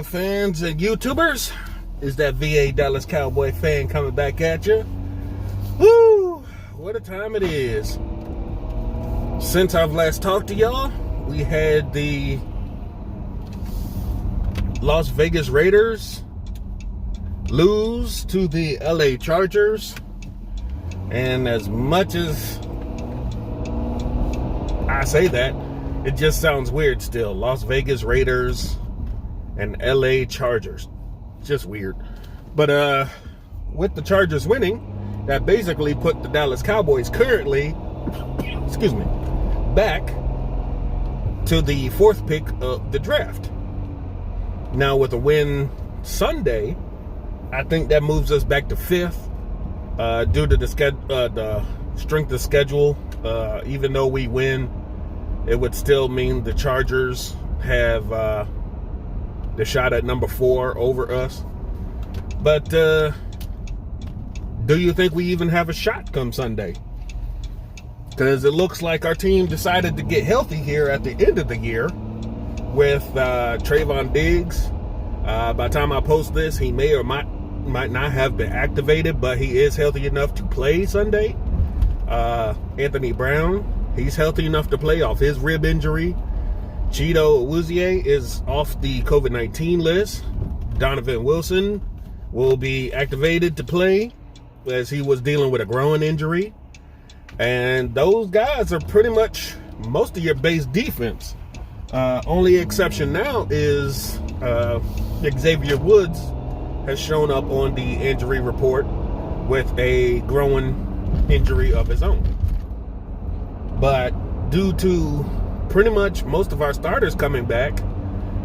Cowboy fans and YouTubers? Is that VA Dallas Cowboy fan coming back at you? Woo! What a time it is. Since I've last talked to y'all, we had the Las Vegas Raiders lose to the LA Chargers. And as much as I say that, it just sounds weird still. Las Vegas Raiders and LA Chargers. Just weird. But with the Chargers winning, that basically put the Dallas Cowboys currently, back to the 4th pick of the draft. Now with a win Sunday, I think that moves us back to 5th due to the strength of schedule. Even though we win, it would still mean the Chargers have the shot at number 4 over us. But do you think we even have a shot come Sunday? Because it looks like our team decided to get healthy here at the end of the year with Trayvon Diggs. By the time I post this, he may or might not have been activated, but he is healthy enough to play Sunday. Anthony Brown, he's healthy enough to play off his rib injury. Chido Awuzie is off the COVID-19 list. Donovan Wilson will be activated to play as he was dealing with a growing injury. And those guys are pretty much most of your base defense. Only exception now is Xavier Woods has shown up on the injury report with a growing injury of his own. But due to pretty much most of our starters coming back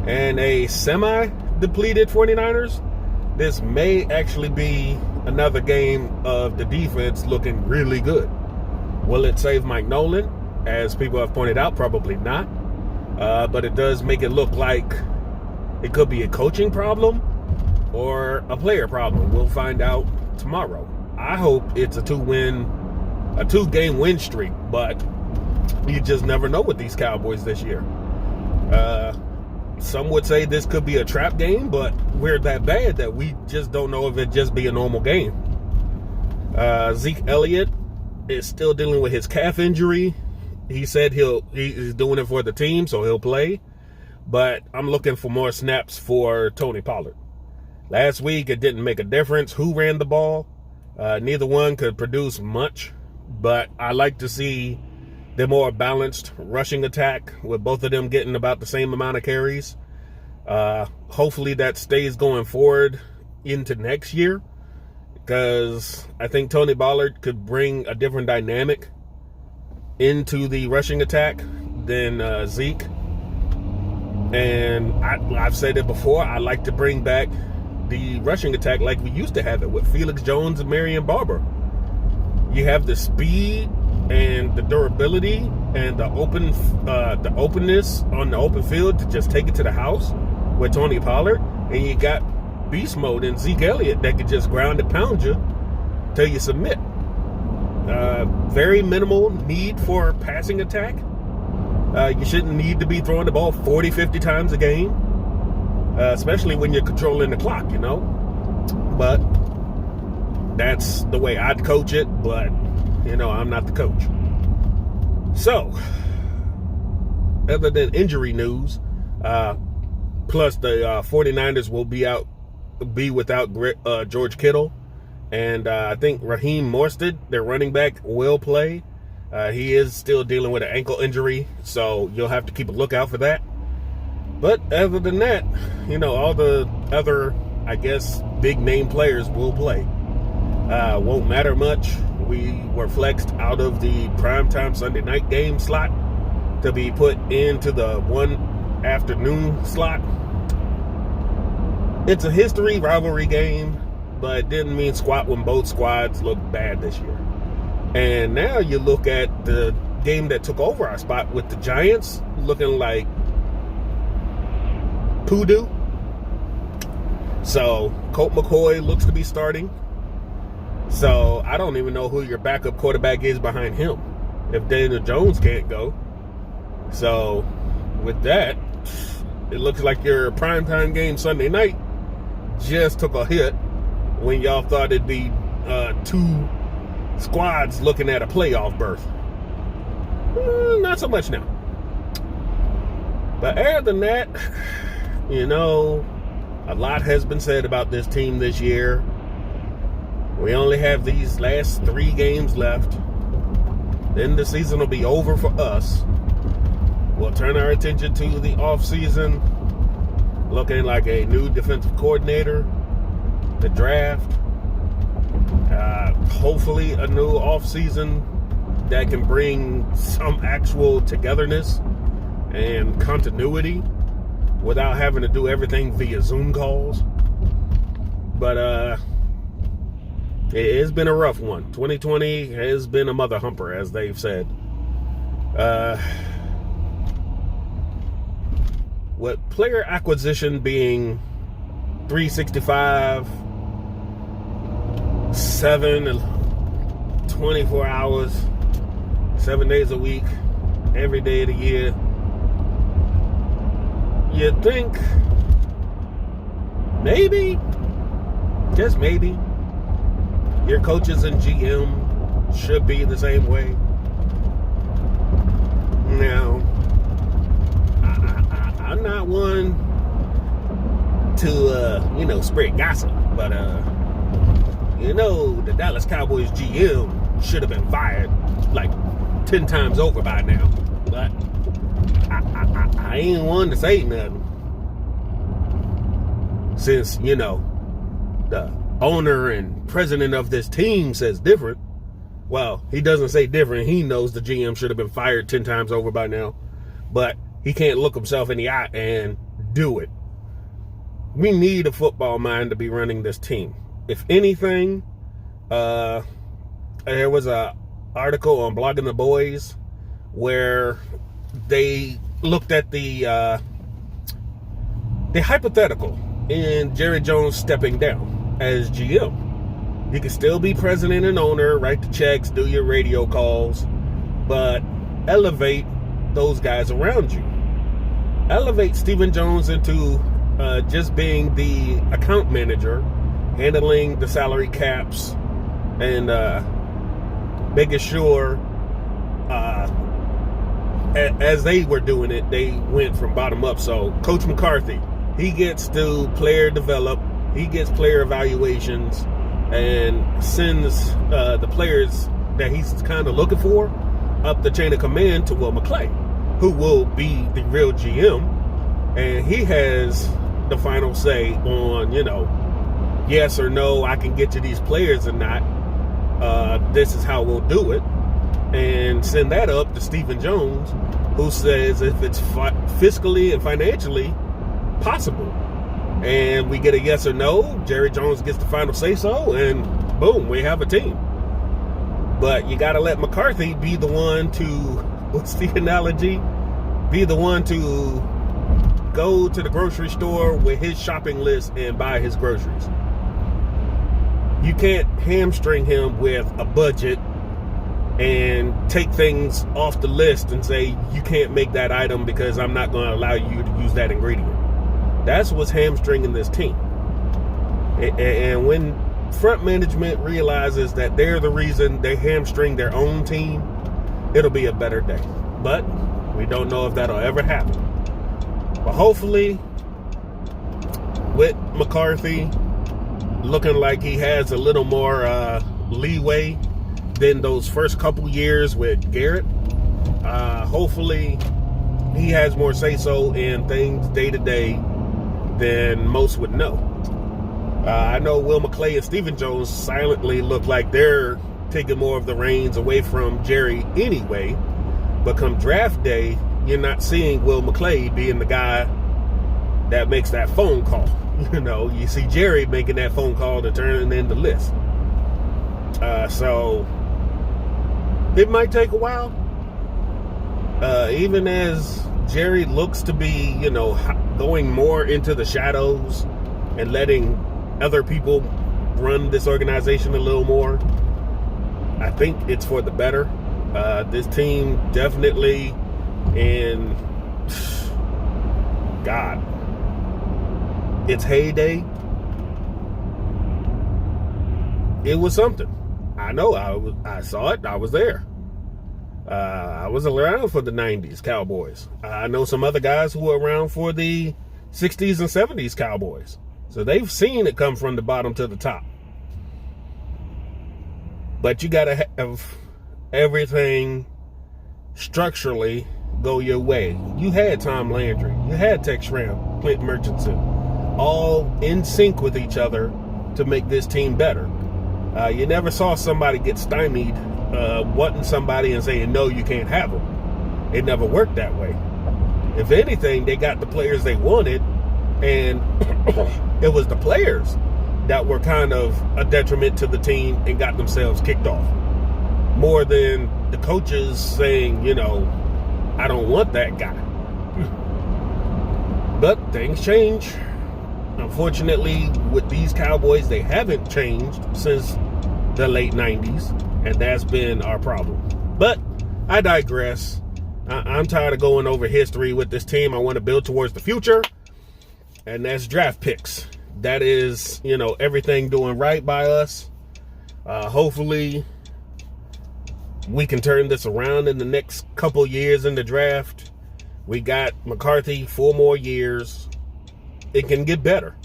and a semi-depleted 49ers, this may actually be another game of the defense looking really good. Will it save Mike Nolan? As people have pointed out, probably not. But it does make it look like it could be a coaching problem or a player problem. We'll find out tomorrow. I hope it's a 2-game win streak, but you just never know with these Cowboys this year. Some would say this could be a trap game, but we're that bad that we just don't know if it just be a normal game. Zeke Elliott is still dealing with his calf injury. He said he's doing it for the team, so he'll play. But I'm looking for more snaps for Tony Pollard. Last week, it didn't make a difference who ran the ball. Neither one could produce much, but I like to see the more balanced rushing attack with both of them getting about the same amount of carries. Hopefully that stays going forward into next year, because I think Tony Pollard could bring a different dynamic into the rushing attack than Zeke. And I've said it before, I like to bring back the rushing attack like we used to have it with Felix Jones and Marion Barber. You have the speed and the durability and the openness on the open field to just take it to the house with Tony Pollard, and you got beast mode in Zeke Elliott that could just ground and pound you till you submit. Very minimal need for passing attack. You shouldn't need to be throwing the ball 40, 50 times a game, especially when you're controlling the clock, you know. But that's the way I'd coach it, but, you know, I'm not the coach. So, other than injury news, plus the 49ers will be without George Kittle. And I think Raheem Mostert, their running back, will play. He is still dealing with an ankle injury, so you'll have to keep a lookout for that. But other than that, you know, all the other, I guess, big name players will play. Won't matter much. We were flexed out of the primetime Sunday night game slot to be put into the 1 afternoon slot. It's a history rivalry game, but it didn't mean squat when both squads looked bad this year. And now you look at the game that took over our spot with the Giants looking like poodoo. So Colt McCoy looks to be starting. So I don't even know who your backup quarterback is behind him if Daniel Jones can't go. So with that, it looks like your primetime game Sunday night just took a hit when y'all thought it'd be two squads looking at a playoff berth. Not so much now. But other than that, a lot has been said about this team this year. We only have these last 3 games left. Then the season will be over for us. We'll turn our attention to the offseason, looking like a new defensive coordinator, the draft, hopefully a new offseason that can bring some actual togetherness and continuity without having to do everything via Zoom calls. But it's been a rough one. 2020 has been a mother humper, as they've said. With player acquisition being 365, 24 hours, 7 days a week, every day of the year, you'd think maybe, just maybe, your coaches and GM should be the same way. Now, I'm not one to, spread gossip, but, the Dallas Cowboys GM should have been fired like 10 times over by now. But I ain't one to say nothing. Since, the owner and president of this team says different. Well, he doesn't say different. He knows the GM should have been fired 10 times over by now. But he can't look himself in the eye and do it. We need a football mind to be running this team. If anything, there was a article on Blogging the Boys where they looked at the hypothetical in Jerry Jones stepping down as GM. You can still be president and owner, write the checks, do your radio calls, but elevate those guys around you. Elevate Stephen Jones into just being the account manager, handling the salary caps, and making sure as they were doing it, they went from bottom up. So Coach McCarthy, he gets to player develop, he gets player evaluations, and sends the players that he's kind of looking for up the chain of command to Will McClay, who will be the real GM, and he has the final say on, yes or no, I can get you these players or not. This is how we'll do it, and send that up to Stephen Jones, who says if it's fiscally and financially possible, and we get a yes or no, Jerry Jones gets the final say so, and boom, we have a team. But you got to let McCarthy be the one to, what's the analogy? Be the one to go to the grocery store with his shopping list and buy his groceries. You can't hamstring him with a budget and take things off the list and say, you can't make that item because I'm not going to allow you to use that ingredient. That's what's hamstringing this team. And when front management realizes that they're the reason they hamstring their own team, it'll be a better day. But we don't know if that'll ever happen. But hopefully, with McCarthy looking like he has a little more leeway than those first couple years with Garrett, hopefully he has more say-so in things day to day than most would know. I know Will McClay and Stephen Jones silently look like they're taking more of the reins away from Jerry anyway. But come draft day, you're not seeing Will McClay being the guy that makes that phone call. You see Jerry making that phone call to turn in the list. So it might take a while. Even as Jerry looks to be, going more into the shadows and letting other people run this organization a little more, I think it's for the better. This team definitely in God, its heyday, it was something. I know. I saw it. I was there. I was around for the 90s Cowboys. I know some other guys who were around for the 60s and 70s Cowboys. So they've seen it come from the bottom to the top. But you got to have everything structurally go your way. You had Tom Landry. You had Tex Schramm, Clint Murchison, all in sync with each other to make this team better. You never saw somebody get stymied wanting somebody and saying, no, you can't have them. It never worked that way. If anything, they got the players they wanted, and it was the players that were kind of a detriment to the team and got themselves kicked off. More than the coaches saying, I don't want that guy. But things change. Unfortunately, with these Cowboys, they haven't changed since the late 90s, and that's been our problem. But I digress. I'm tired of going over history with this team. I want to build towards the future, and that's draft picks. That is, everything doing right by us. Hopefully, we can turn this around in the next couple years in the draft. We got McCarthy 4 more years. It can get better.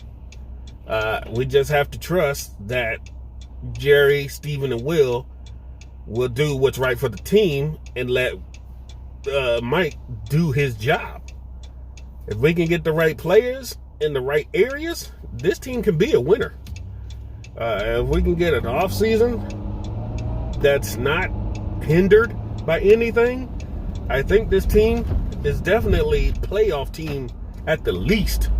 We just have to trust that Jerry, Steven, and Will do what's right for the team and let Mike do his job. If we can get the right players in the right areas, this team can be a winner. If we can get an off season that's not hindered by anything, I think this team is definitely playoff team at the least.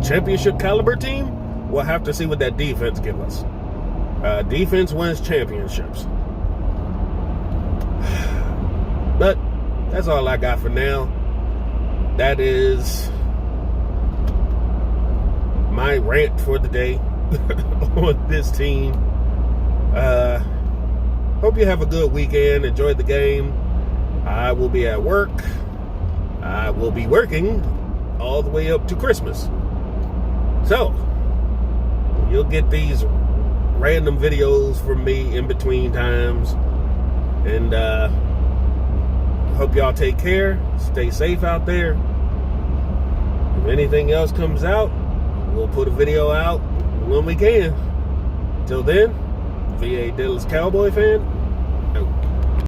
Championship caliber team, we'll have to see what that defense give us. Defense wins championships. But that's all I got for now. That is my rant for the day on this team. Hope you have a good weekend. Enjoy the game. I will be at work. I will be working all the way up to Christmas. So, you'll get these random videos from me in between times. And hope y'all take care. Stay safe out there. If anything else comes out, we'll put a video out when we can. Till then, VA Dallas Cowboy fan,